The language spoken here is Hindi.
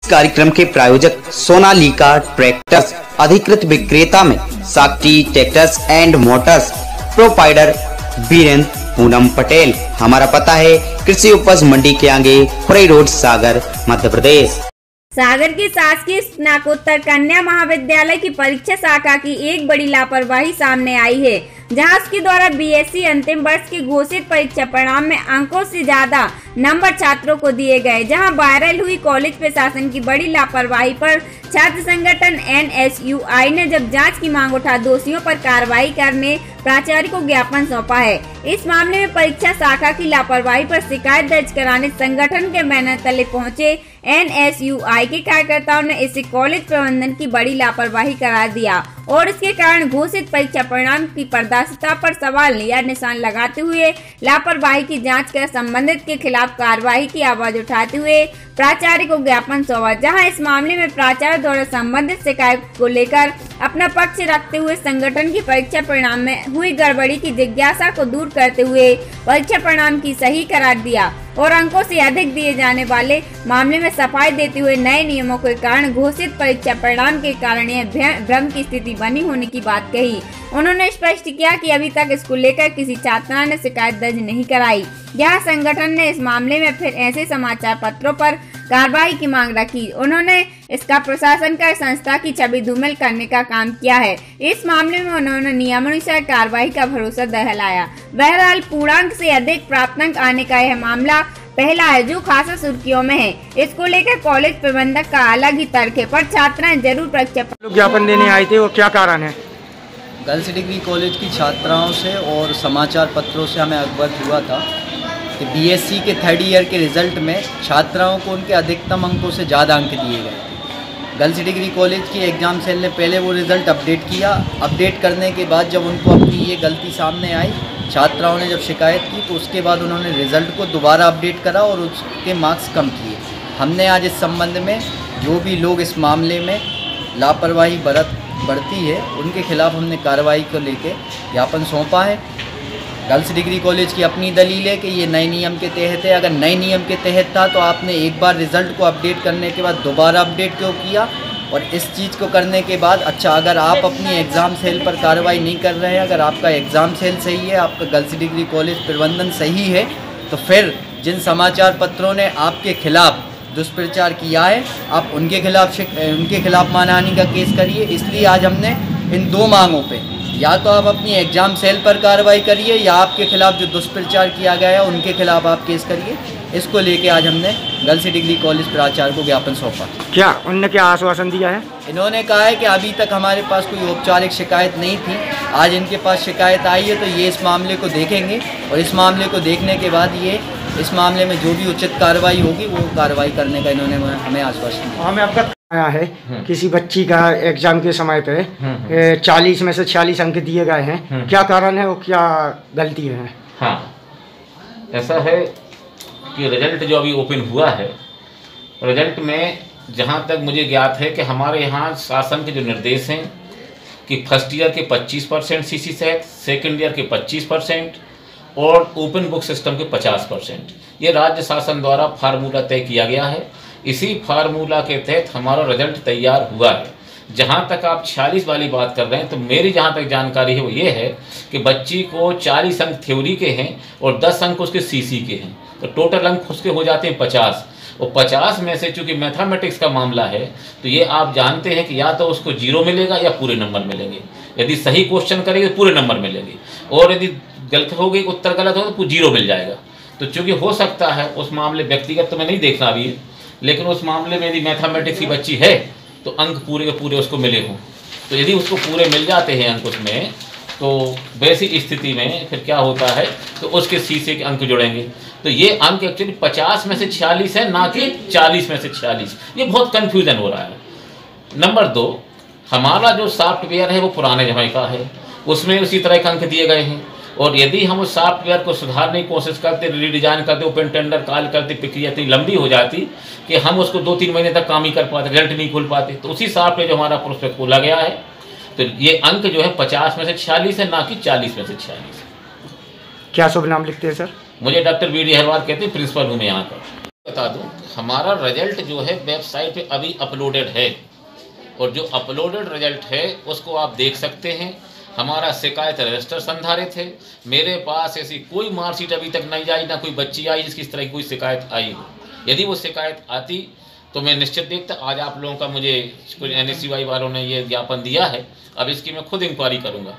कार्यक्रम के प्रायोजक सोनालिका ट्रैक्टर्स अधिकृत विक्रेता में Shakti tractors and motors proprietor Birendra Poonam Patel. हमारा पता है कृषि उपज मंडी के आगे खुरई रोड, सागर, मध्य प्रदेश। सागर की शासकीय स्नातकोत्तर कन्या महाविद्यालय की परीक्षा शाखा की एक बड़ी लापरवाही सामने आई है, जहां उसके द्वारा बीएससी अंतिम वर्ष की घोषित परीक्षा परिणाम में अंकों से ज्यादा नंबर छात्रों को दिए गए। जहां वायरल हुई कॉलेज प्रशासन की बड़ी लापरवाही पर छात्र संगठन एनएसयूआई ने जब जांच की मांग उठा दोषियों पर कार्रवाई करने प्राचार्य को ज्ञापन सौंपा है। इस मामले में परीक्षा शाखा की लापरवाही पर शिकायत दर्ज कराने संगठन के बैनर तले पहुंचे एनएसयूआई के कार्यकर्ताओं ने इसे कॉलेज प्रबंधन की बड़ी लापरवाही करार दिया और इसके कारण घोषित परीक्षा परिणाम की पारदर्शिता पर सवाल या निशान लगाते हुए लापरवाही की जांच कर संबंधित के खिलाफ कार्रवाई की आवाज उठाते हुए प्राचार्य को ज्ञापन सौंपा। जहां इस मामले में प्राचार्य द्वारा संबंधित शिकायत को लेकर अपना पक्ष रखते हुए संगठन की परीक्षा परिणाम में हुई गड़बड़ी की जिज्ञासा को दूर करते हुए परीक्षा परिणाम की सही करार दिया और अंकों से अधिक दिए जाने वाले मामले में सफाई देते हुए नए नियमों के कारण घोषित परीक्षा परिणाम के कारण यह भ्रम की स्थिति बनी होने की बात कही। उन्होंने स्पष्ट किया कि अभी तक इसको लेकर किसी छात्रा ने शिकायत दर्ज नहीं कराई। यह संगठन ने इस मामले में फिर ऐसे समाचार पत्रों पर कार्रवाई की मांग रखी। उन्होंने इसका प्रशासन का संस्था की छवि धूमिल करने का काम किया है। इस मामले में उन्होंने नियमानुसार कार्रवाई का भरोसा दिलाया। बहरहाल पूर्णांक से अधिक प्राप्तांक आने का यह मामला पहला है जो खासा सुर्खियों में है। इसको लेकर कॉलेज प्रबंधक का अलग ही तर्क है, पर छात्राएं जरूर परीक्षा ज्ञापन देने आए थे और क्या कारण है? गर्ल्स डिग्री कॉलेज की छात्राओं से और समाचार पत्रों से हमें अवगत हुआ था कि बीएससी के थर्ड ईयर के रिज़ल्ट में छात्राओं को उनके अधिकतम अंकों से ज़्यादा अंक दिए गए थे। गर्ल्स डिग्री कॉलेज की एग्ज़ाम सेल ने पहले वो रिज़ल्ट अपडेट किया। अपडेट करने के बाद जब उनको अपनी ये गलती सामने आई, छात्राओं ने जब शिकायत की तो उसके बाद उन्होंने रिज़ल्ट को दोबारा अपडेट करा और उसके मार्क्स कम किए। हमने आज इस संबंध में जो भी लोग इस मामले में लापरवाही बढ़ती है उनके खिलाफ हमने कार्रवाई को लेके ज्ञापन सौंपा है। गर्ल्स डिग्री कॉलेज की अपनी दलील है कि ये नए नियम के तहत है। अगर नए नियम के तहत था तो आपने एक बार रिज़ल्ट को अपडेट करने के बाद दोबारा अपडेट क्यों किया? और इस चीज़ को करने के बाद अगर आप अपनी एग्ज़ाम सेल पर कार्रवाई नहीं कर रहे हैं, अगर आपका एग्ज़ाम सेल सही है, आपका गर्ल्स डिग्री कॉलेज प्रबंधन सही है, तो फिर जिन समाचार पत्रों ने आपके खिलाफ दुष्प्रचार किया है आप उनके खिलाफ मानहानि का केस करिए। इसलिए आज हमने इन दो मांगों पे या तो आप अपनी एग्ज़ाम सेल पर कार्रवाई करिए या आपके खिलाफ जो दुष्प्रचार किया गया है उनके खिलाफ आप केस करिए। इसको लेके आज हमने गर्ल्स डिग्री कॉलेज प्राचार्य को ज्ञापन सौंपा। क्या उन्होंने क्या आश्वासन दिया है? इन्होंने कहा है कि अभी तक हमारे पास कोई औपचारिक शिकायत नहीं थी, आज इनके पास शिकायत आई है तो ये इस मामले को देखेंगे और इस मामले को देखने के बाद ये इस मामले में जो भी उचित कार्रवाई होगी वो कार्रवाई करने का इन्होंने हमें आश्वासन दिया। हमें अवगत आया है किसी बच्ची का एग्जाम के समय पे 40 में से 46 अंक दिए गए हैं। क्या कारण है और क्या गलती है? हाँ, ऐसा है कि रिजल्ट जो अभी ओपन हुआ है, रिजल्ट में जहाँ तक मुझे ज्ञात है कि हमारे यहाँ शासन के जो निर्देश हैं कि फर्स्ट ईयर के 25% सीसी सहित, सेकेंड ईयर के 25% और ओपन बुक सिस्टम के 50%, ये राज्य शासन द्वारा फार्मूला तय किया गया है। इसी फार्मूला के तहत हमारा रिजल्ट तैयार हुआ है। जहाँ तक आप 46 वाली बात कर रहे हैं तो मेरी जहाँ तक जानकारी है वो ये है कि बच्ची को 40 अंक थ्योरी के हैं और 10 अंक उसके सीसी के हैं, तो टोटल अंक उसके हो जाते हैं 50। और 50 में से चूँकि मैथमेटिक्स का मामला है तो ये आप जानते हैं कि या तो उसको 0 मिलेगा या पूरे नंबर मिलेंगे। यदि सही क्वेश्चन करेंगे तो पूरे नंबर मिलेंगे और यदि गलत हो गई, उत्तर गलत हो तो 0 मिल जाएगा। तो चूँकि हो सकता है उस मामले व्यक्तिगत तो मैं नहीं देखना अभी, लेकिन उस मामले में यदि मैथमेटिक्स की बच्ची है तो अंक पूरे के पूरे उसको मिले हों। तो यदि उसको पूरे मिल जाते हैं अंक उसमें, तो वैसी स्थिति में फिर क्या होता है तो उसके सीसे के अंक जुड़ेंगे। तो ये अंक एक्चुअली 50 में से 46 है, ना कि 40 में से 46। ये बहुत कन्फ्यूज़न हो रहा है। नंबर 2, हमारा जो सॉफ्टवेयर है वो पुराने जमाने का है, उसमें उसी तरह के अंक दिए गए हैं और यदि हम उस सॉफ्टवेयर को सुधारने की कोशिश करते, रीडिज़ाइन करते, ओपन टेंडर कॉल करते, प्रक्रिया इतनी लंबी हो जाती कि हम उसको 2-3 महीने तक काम ही कर पाते, रिजल्ट नहीं खोल पाते। तो उसी सॉफ्टवेयर जो हमारा प्रोस्पेक्ट खोला गया है तो ये अंक जो है 50 में से 46 है, ना कि 40 में से 46। क्या शुभ नाम लिखते हैं सर? मुझे डॉक्टर बी डी हरवाल कहते हैं, प्रिंसिपल हूँ मैं यहाँ का। बता दूं, हमारा रिजल्ट जो है वेबसाइट पे अभी अपलोडेड है और जो अपलोडेड रिजल्ट है उसको आप देख सकते हैं। हमारा शिकायत रजिस्टर संधारित है। मेरे पास ऐसी कोई मार्कशीट अभी तक नहीं आई, ना कोई बच्ची आई जिसकी इस तरह की कोई शिकायत आई हो। यदि वो शिकायत आती तो मैं निश्चित देखता। आज आप लोगों का मुझे NSCY वालों ने ये ज्ञापन दिया है, अब इसकी मैं खुद इंक्वायरी करूँगा।